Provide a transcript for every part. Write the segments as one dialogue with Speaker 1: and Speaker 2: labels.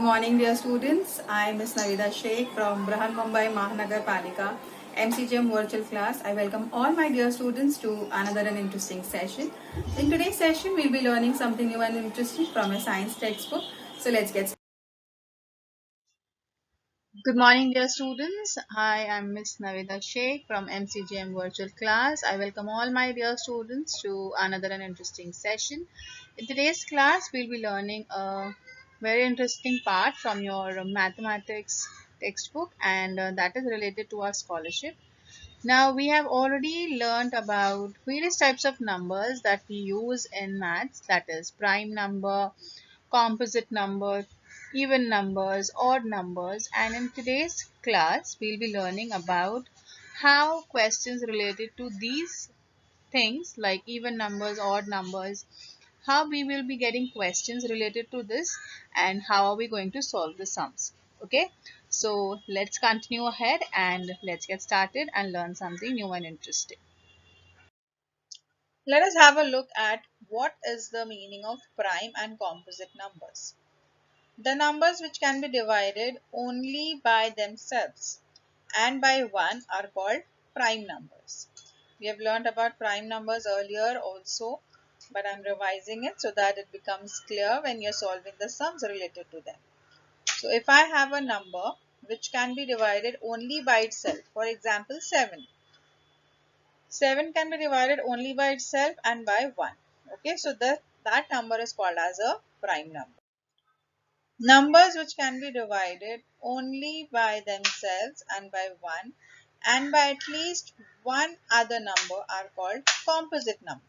Speaker 1: morning, dear students. I am Ms. Navida Sheikh from Brahan Mumbai Mahanagar Palika MCGM virtual class. I welcome all my dear students to another and interesting session. In today's session, we'll be learning something new and interesting from a science textbook. So let's get started.
Speaker 2: Good morning, dear students. I am Miss Navida Sheikh from MCGM Virtual Class. I welcome all my dear students to another and interesting session. In today's class, we'll be learning a very interesting part from your mathematics textbook, and that is related to our scholarship. Now, we have already learned about various types of numbers that we use in maths, that is prime number, composite number, even numbers, odd numbers, and in today's class we'll be learning about how questions related to these things like even numbers, odd numbers, how we will be getting questions related to this and how are we going to solve the sums. Okay, so let's continue ahead and let's get started and learn something new and interesting. Let us have a look at what is the meaning of prime and composite numbers. The numbers which can be divided only by themselves and by 1 are called prime numbers. We have learned about prime numbers earlier also, but I am revising it so that it becomes clear when you are solving the sums related to them. So if I have a number which can be divided only by itself, for example 7. 7 can be divided only by itself and by 1. Okay, so that number is called as a prime number. Numbers which can be divided only by themselves and by 1 and by at least one other number are called composite number.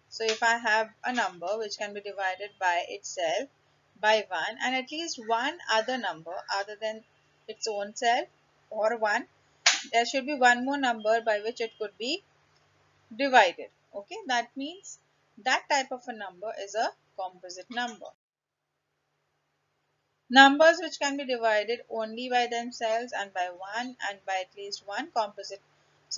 Speaker 2: So if I have a number which can be divided by itself by 1 and at least one other number other than its own self or 1, there should be one more number by which it could be divided. Okay, that means that type of a number is a composite number. Numbers which can be divided only by themselves and by 1 and by at least one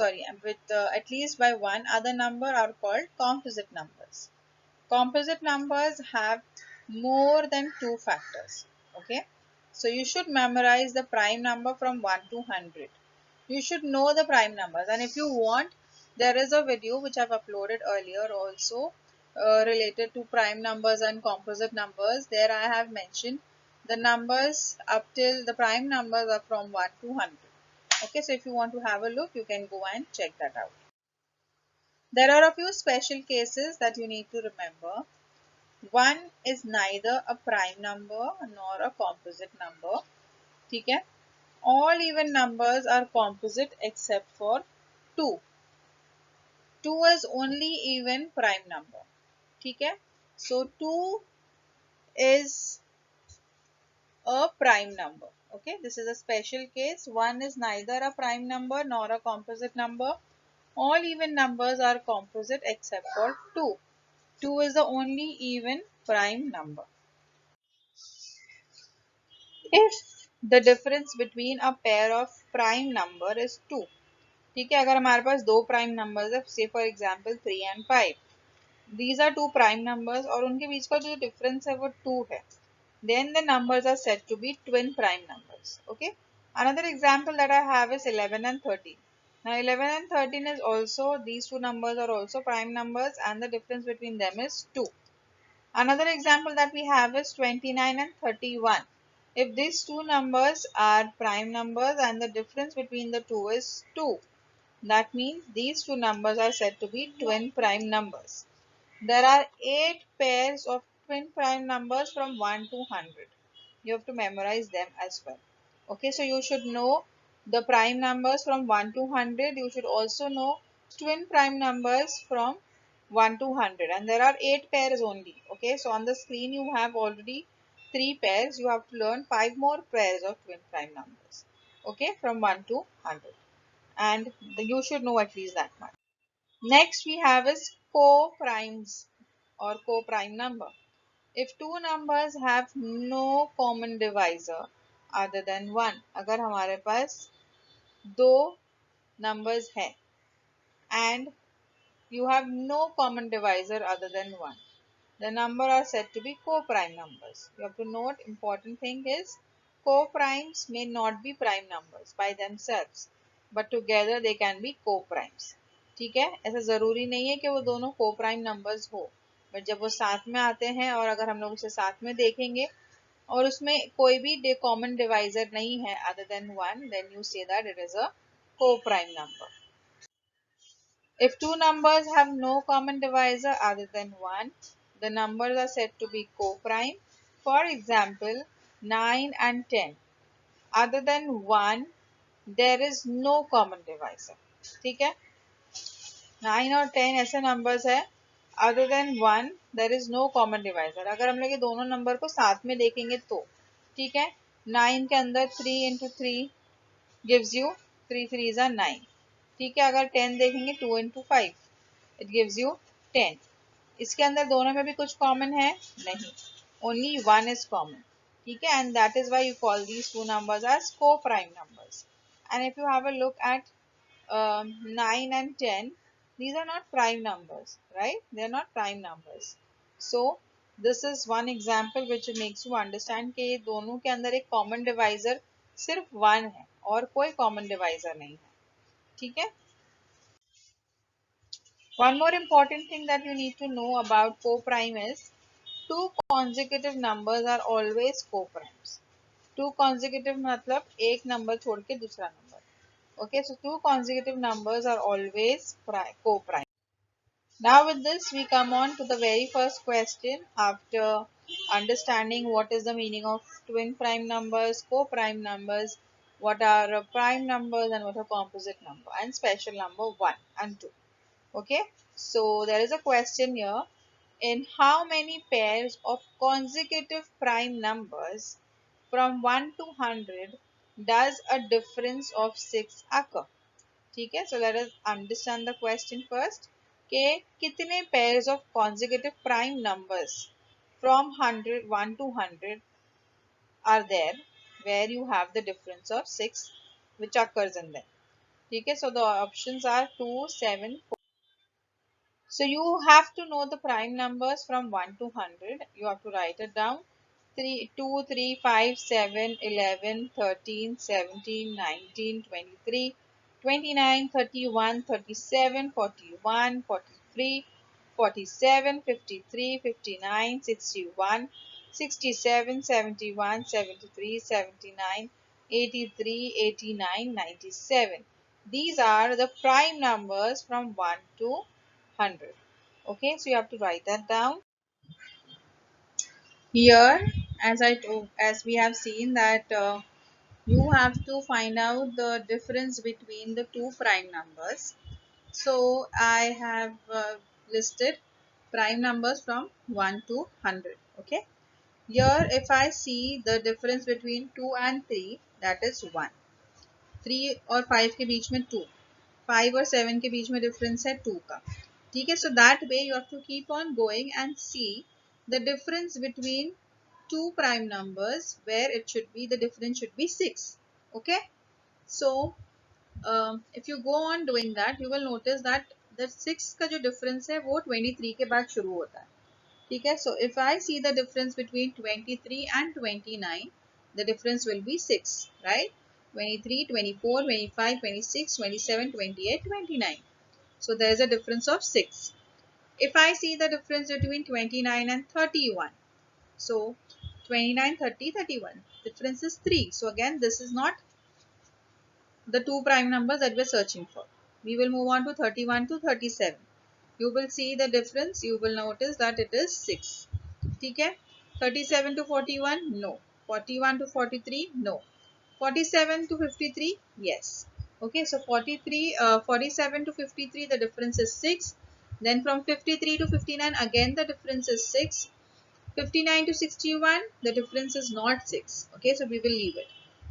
Speaker 2: and with at least by one other number are called composite numbers. Composite numbers have more than two factors. Okay, so you should memorize the prime number from 1 to 100. You should know the prime numbers, and if you want, there is a video which I've uploaded earlier also related to prime numbers and composite numbers. There I have mentioned the numbers up till the prime numbers are from 1 to 100. Okay, so if you want to have a look, you can go and check that out. There are a few special cases that you need to remember. One is neither a prime number nor a composite number. ठीक है? All even numbers are composite except for 2. 2 is only even prime number. ठीक है? So 2 is a prime number. Okay, this is a special case. 1 is neither a prime number nor a composite number. All even numbers are composite except for 2. 2 is the only even prime number. If the difference between a pair of prime number is 2, ठीक है, अगर हमारे पास दो prime numbers है, say for example 3 and 5, these are two prime numbers और उनके बीच का जो difference है वो 2 है, then the numbers are said to be twin prime numbers. Okay, another example that I have is 11 and 13. Now 11 and 13 is also, these two numbers are also prime numbers and the difference between them is 2. Another example that we have is 29 and 31. If these two numbers are prime numbers and the difference between the two is 2, that means these two numbers are said to be twin prime numbers. There are 8 pairs of twin prime numbers from 1 to 100. You have to memorize them as well. Okay, so you should know the prime numbers from 1 to 100. You should also know twin prime numbers from 1 to 100, and there are 8 pairs only. Okay, so on the screen you have already 3 pairs. You have to learn 5 more pairs of twin prime numbers. Okay, from 1 to 100, and you should know at least that much. Next we have is co-primes or co-prime number. If two numbers have no common divisor other than 1, अगर हमारे पास दो numbers हैं and you have no common divisor other than 1, the number are said to be co-prime numbers. You have to note, important thing is co-primes may not be prime numbers by themselves, but together they can be co-primes. ठीक है, ऐसा जरूरी नहीं है कि वो दोनों co-prime numbers हो, बट जब वो साथ में आते हैं और अगर हम लोग उसे साथ में देखेंगे और उसमें कोई भी common divisor नहीं है other than 1, then you say that it is a co-prime number. If two numbers have no common divisor other than 1, the numbers are said to be co-prime. For example, 9 and 10. Other than 1, there is no common divisor. ठीक है? 9 और 10 ऐसे numbers है, other than 1, there is no common divisor. अगर हम लोग ये दोनों number को साथ में देखेंगे तो, ठीक है? 9 के अंदर 3 into 3 gives you 3 3s are 9. ठीक है, अगर 10 देखेंगे 2 into 5 it gives you 10. इसके अंदर दोनों में भी कुछ कॉमन है नहीं, only one is common. ठीक है, and that is why you call these two numbers as co-prime numbers. And if you have a look at 9 and 10, these are not prime numbers, right? They are not prime numbers. So this is one example which makes you understand कि ये दोनों के अंदर एक common divisor सिर्फ 1 है और कोई common divisor नहीं है. ठीक है. One more important thing that you need to know about co-prime is two consecutive numbers are always co-primes. Two consecutive मतलब एक number छोड़ के दूसरा number. Okay, so two consecutive numbers are always co-prime. Now with this we come on to the very first question after understanding what is the meaning of twin prime numbers, co-prime numbers, what are prime numbers and what are composite number and special number 1 and 2. Okay, so there is a question here. In how many pairs of consecutive prime numbers from 1 to 100 does a difference of 6 occur? ठीक है, so let us understand the question first. कि कितने pairs of consecutive prime numbers from 1 to 100 are there where you have the difference of 6 which occurs in them. ठीक है, so the options are 2, 7, 4. So you have to know the prime numbers from 1 to 100. You have to write it down. 3, 2, 3, 5, 7, 11, 13, 17, 19, 23, 29, 31, 37, 41, 43, 47, 53, 59, 61, 67, 71, 73, 79, 83, 89, 97. These are the prime numbers from 1 to 100. Okay, so you have to write that down. Here, as we have seen that you have to find out the difference between the two prime numbers. So I have listed prime numbers from 1 to 100. Okay. Here if I see the difference between 2 and 3, that is 1. 3 और 5 के बीच में 2, 5 और 7 के बीच में difference है 2 का. ठीक है, so that way you have to keep on going and see the difference between two prime numbers where it should be, the difference should be 6. Okay, so if you go on doing that, you will notice that the 6 का जो difference है वो 23 के बाद शुरू होता है. ठीक है, so if I see the difference between 23 and 29, the difference will be 6, right? 23, 24, 25, 26, 27, 28, 29. So there is a difference of 6. If I see the difference between 29 and 31, so 29, 30, 31, difference is 3. So again, this is not the two prime numbers that we're searching for. We will move on to 31 to 37. You will see the difference. You will notice that it is 6. ठीक है? 37 to 41, no. 41 to 43, no. 47 to 53, yes. Okay, so 47 to 53, the difference is 6. Then from 53 to 59, again the difference is 6. 59 to 61, the difference is not 6. Okay, so we will leave it.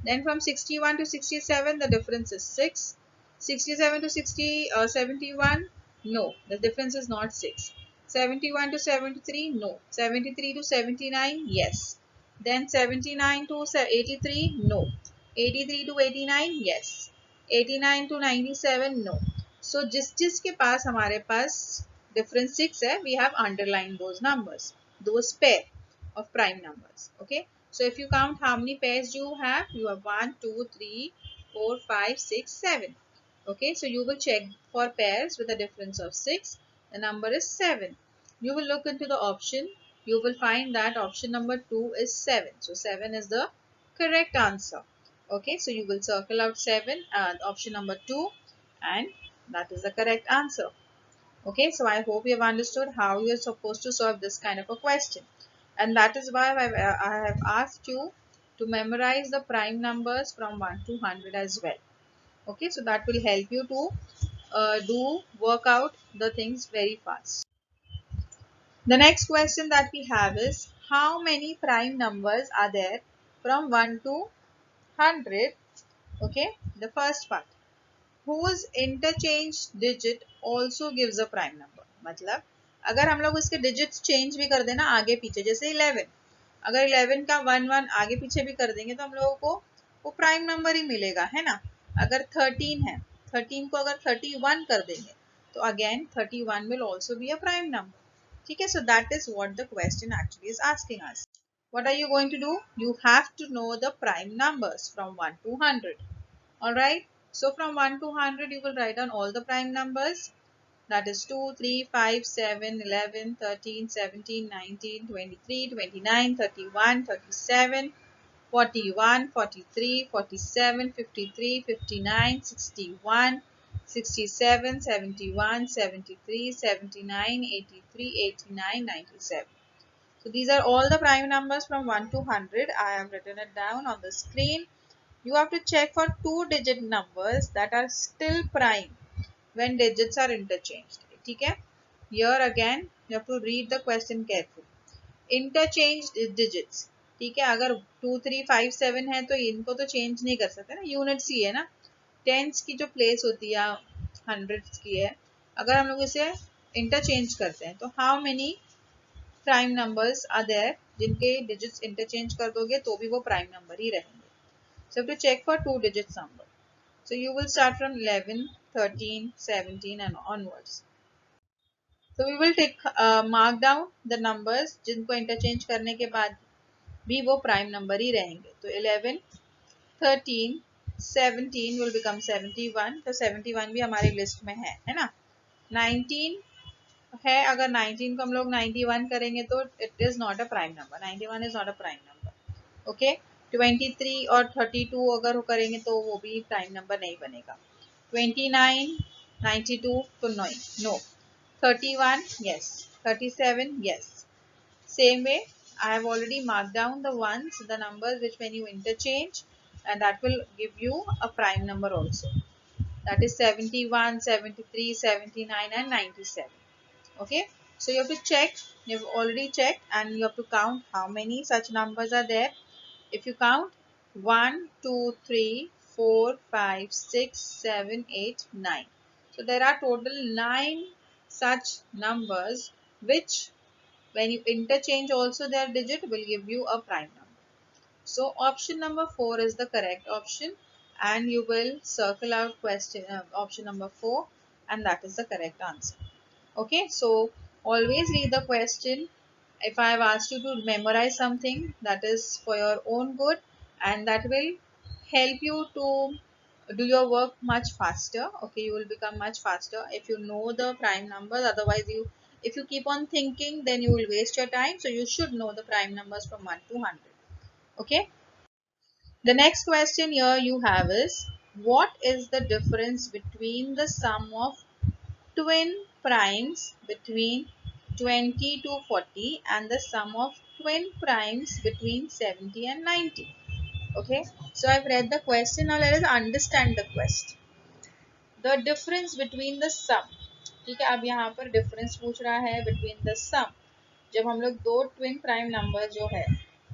Speaker 2: Then from 61 to 67, the difference is 6. 67 to 71, no, the difference is not 6. 71 to 73, no. 73 to 79, yes. Then 79 to 83, no. 83 to 89, yes. 89 to 97, no. So जिस के पास हमारे पास difference 6 है, we have underlined those numbers, those pair of prime numbers. Okay, so if you count how many pairs you have 1 2 3 4 5 6 7. Okay, so you will check for pairs with a difference of 6. The number is 7. You will look into the option. You will find that option number 2 is 7. So 7 is the correct answer. Okay, so you will circle out 7, option number 2, and that is the correct answer. Okay, so I hope you have understood how you are supposed to solve this kind of a question. And that is why I have asked you to memorize the prime numbers from 1 to 100 as well. Okay, so that will help you to work out the things very fast. The next question that we have is, how many prime numbers are there from 1 to 100? Okay, the first part, whose interchange digit also gives a prime number. मतलब अगर हम लोग उसके digits change भी कर देना आगे पीछे, जैसे 11, अगर 11 का 1 1 आगे पीछे भी कर देंगे तो हम लोगों को वो प्राइम नंबर ही मिलेगा, है ना. अगर 13 है, 13 को अगर 31 कर देंगे तो again 31 will also be a prime number. ठीक है, so that is what the question actually is asking us. What are you going to do? You have to know the prime numbers from 1 to 100. Alright, so from 1 to 100 you will write down all the prime numbers, that is 2, 3, 5, 7, 11, 13, 17, 19, 23, 29, 31, 37, 41, 43, 47, 53, 59, 61, 67, 71, 73, 79, 83, 89, 97. So these are all the prime numbers from 1 to 100. I have written it down on the screen. You have to check for 2-digit numbers that are still prime when digits are interchanged. ठीक है? Here again you have to read the question carefully. Interchanged digits. ठीक है, अगर 2 3 5 7 है तो इनको तो change नहीं कर सकते ना, यूनिट्स ही है ना. टेंस की जो प्लेस होती है हंड्रेड्स की है, अगर हम लोग इसे इंटरचेंज करते हैं तो how many prime numbers are there जिनके डिजिट्स इंटरचेंज कर दोगे तो भी वो प्राइम नंबर ही रहेंगे. So you have to check for 2-digit number. So you will start from 11, 13, 17 and onwards. So we will take mark down the numbers जिनको interchange करने के बाद भी वो prime number ही रहेंगे. तो 11, 13, 17 will become 71. तो 71 भी हमारी लिस्ट में है ना. 19 है, अगर 19 को हम लोग 91 करेंगे तो it is not a prime number. 91 is not a prime number. Okay. 23 और 32 अगर करेंगे तो वो भी प्राइम नंबर नहीं बनेगा. 29, 92 तो no. 31 yes, 37 yes. Same way I have already marked down the ones, the numbers which when you interchange, and that will give you a prime number also. That is 71, 73, 79 and 97. Okay, so you have to check. You have already checked and you have to count how many such numbers are there. If you count 1, 2, 3, 4, 5, 6, 7, 8, 9. So there are total 9 such numbers which when you interchange also their digit will give you a prime number. So option number 4 is the correct option, and you will circle out option number 4, and that is the correct answer. Okay, so always read the question. If I have asked you to memorize something, that is for your own good, and that will help you to do your work much faster. Okay, you will become much faster if you know the prime numbers. Otherwise if you keep on thinking, then you will waste your time. So you should know the prime numbers from 1 to 100. Okay, the next question here you have is, what is the difference between the sum of twin primes between 20 to 40 and the sum of twin primes between 70 and 90? Okay, so I've read the question. Now let us understand the question. The difference between the sum. ठीक है, अब यहाँ पर difference पूछ रहा है between the sum. जब हम लोग दो twin prime number जो है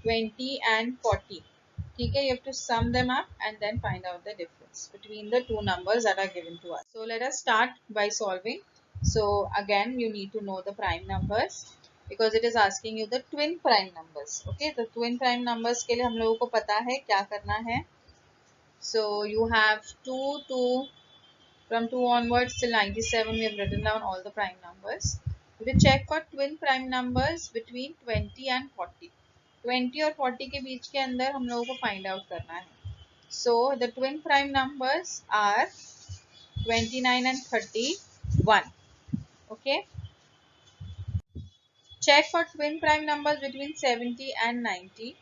Speaker 2: 20 and 40, ठीक है, you have to sum them up and then find out the difference between the two numbers that are given to us. So let us start by solving. So again you need to know the prime numbers because it is asking you the twin prime numbers. Okay, the twin prime numbers के लिए हम लोगों को पता है क्या करना है. So you have 2 from 2 onwards till 97. We have written down all the prime numbers. We check for twin prime numbers between 20 and 40. 20 और 40 के बीच के अंदर हम लोगों को फाइंड आउट करना है. So the twin prime numbers are 29 and 31. Okay. Check for twin prime numbers between 70 and 90.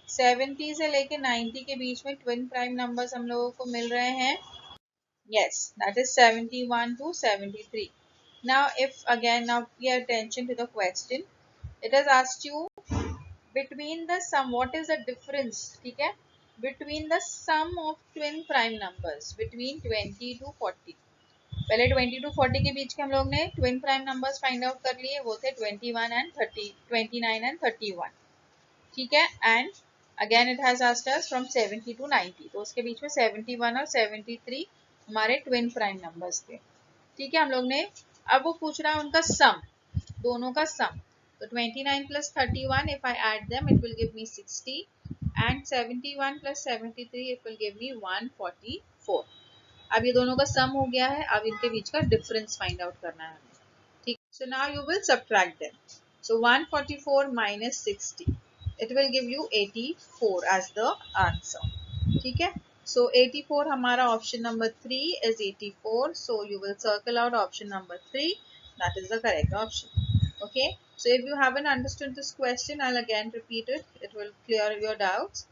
Speaker 2: 70 से लेके 90 के बीच में twin prime numbers हम लोगों को मिल रहे हैं. Yes, that is 71 to 73. Now, if again, now pay attention to the question. It has asked you between the sum, what is the difference, ठीक है? Between the sum of twin prime numbers between 20 to 40. पहले 20 to 40 के बीच के हम लोग ने twin prime numbers find out कर लिए, वो थे 21 and 30, 29 and 31. ठीक है? And again it has asked us from 70 to 90. तो उसके बीच में 71 और 73 हमारे twin prime numbers थे. ठीक है, हम लोग ने, अब वो पूछ रहा है उनका सम, दोनों का सम. तो 29 plus 31, if I add them, it will give me 60, and 71 plus 73, it will give me 144. अब ये दोनों का सम हो गया है, अब इनके बीच का डिफरेंस फाइंड आउट करना है हमें. ठीक, so now you will subtract them. So 144 minus 60, it will give you 84 as the answer. ठीक है, so 84 हमारा option number 3 is 84. So you will circle out option number 3. That is the correct option. Okay, so if you haven't understood this question, I'll again repeat it. It will clear your doubts.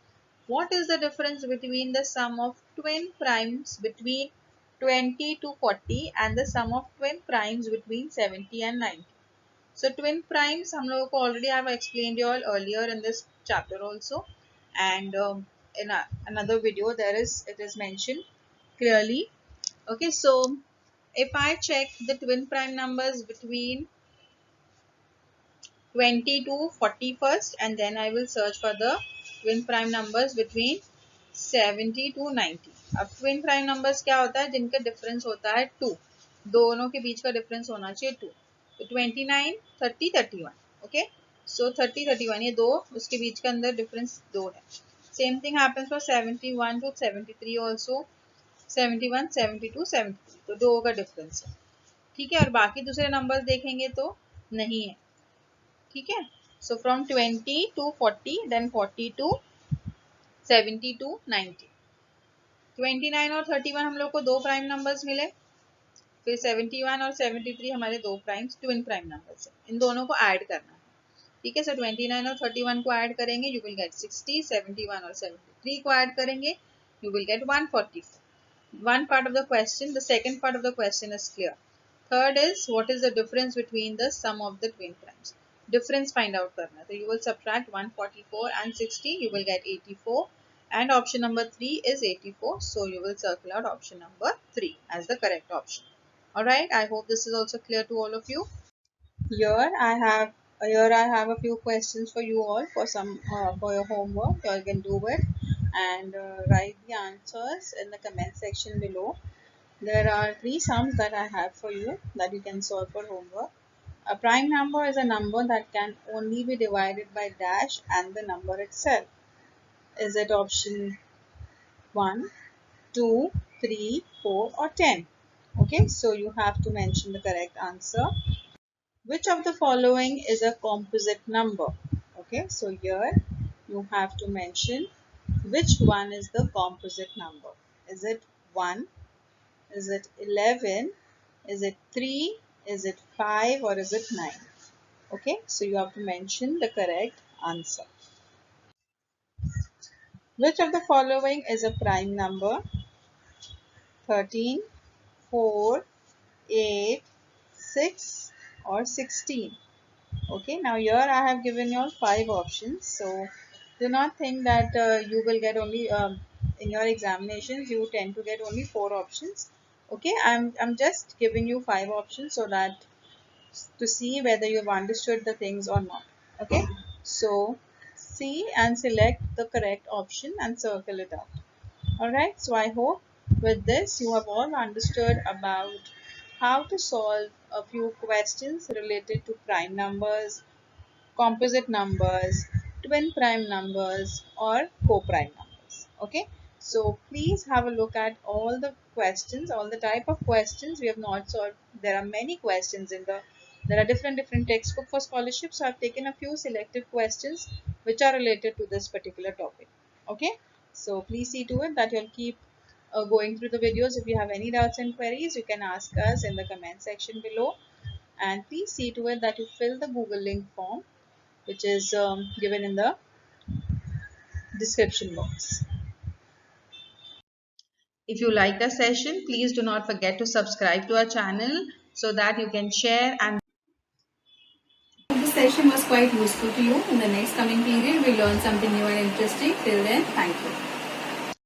Speaker 2: What is the difference between the sum of twin primes between 20 to 40 and the sum of twin primes between 70 and 90? So twin primes हम लोगों को already I have explained you all earlier in this chapter also, and in another video it is mentioned clearly. Okay, so if I check the twin prime numbers between 20 to 40 first, and then I will search for the twin prime numbers between 70 to 90. अब twin prime numbers क्या होता है? जिनका difference होता है 2, दोनों के बीच का difference होना चाहिए 2. तो 29, 30, 31. Okay, so 30, 31 ये दो, उसके बीच के अंदर difference 2 है. Same thing happens for 71 to 73 also. 71, 72, 73, तो 2 का difference है. ठीक है, और बाकी दूसरे numbers देखेंगे तो नहीं है. ठीक है, so from 20 to 40, then 40 to 70 to 90. 29 और 31 हम लोग को दो प्राइम नंबर्स मिले, फिर 71 और 73 हमारे दो प्राइम्स ट्विन प्राइम नंबर्स हैं. इन दोनों को ऐड करना है. ठीक है, सो 29 और 31 को ऐड करेंगे, यू विल गेट 60. 71 और 73 को ऐड करेंगे, you will get 144. One part of the question. The second part of the question is clear. Third is, what is the difference between the sum of the twin primes? Difference find out करना है. So you will subtract 144 and 60. You will get 84. And option number 3 is 84. So you will circle out option number 3 as the correct option. Alright, I hope this is also clear to all of you. Here I have a few questions for you all for some for your homework. You all can do it and write the answers in the comment section below. There are three sums that I have for you that you can solve for homework. A prime number is a number that can only be divided by dash and the number itself. Is it option 1, 2, 3, 4 or 10? Okay, so you have to mention the correct answer. Which of the following is a composite number? Okay, so here you have to mention which one is the composite number. Is it 1? Is it 11? Is it 3? Is it 5 or is it 9? Okay, so you have to mention the correct answer. Which of the following is a prime number? 13, 4, 8, 6 or 16? Okay, now here I have given you all 5 options. So do not think that you will get only in your examinations you tend to get only 4 options. Okay, I'm just giving you 5 options so that to see whether you have understood the things or not. Okay, so see and select the correct option and circle it out. Alright, so I hope with this you have all understood about how to solve a few questions related to prime numbers, composite numbers, twin prime numbers or co-prime numbers. Okay, so please have a look at all the questions, all the type of questions we have not solved. There are many questions in the There are different textbook for scholarship, so I've taken a few selective questions which are related to this particular topic. Okay, so please see to it that you'll keep going through the videos. If you have any doubts and queries, you can ask us in the comment section below, and please see to it that you fill the Google link form which is given in the description box. If you liked our session, please do not forget to subscribe to our channel so that you can share and
Speaker 1: This session was quite useful to you. In the next coming period, we'll learn something new and interesting. Till then, thank you.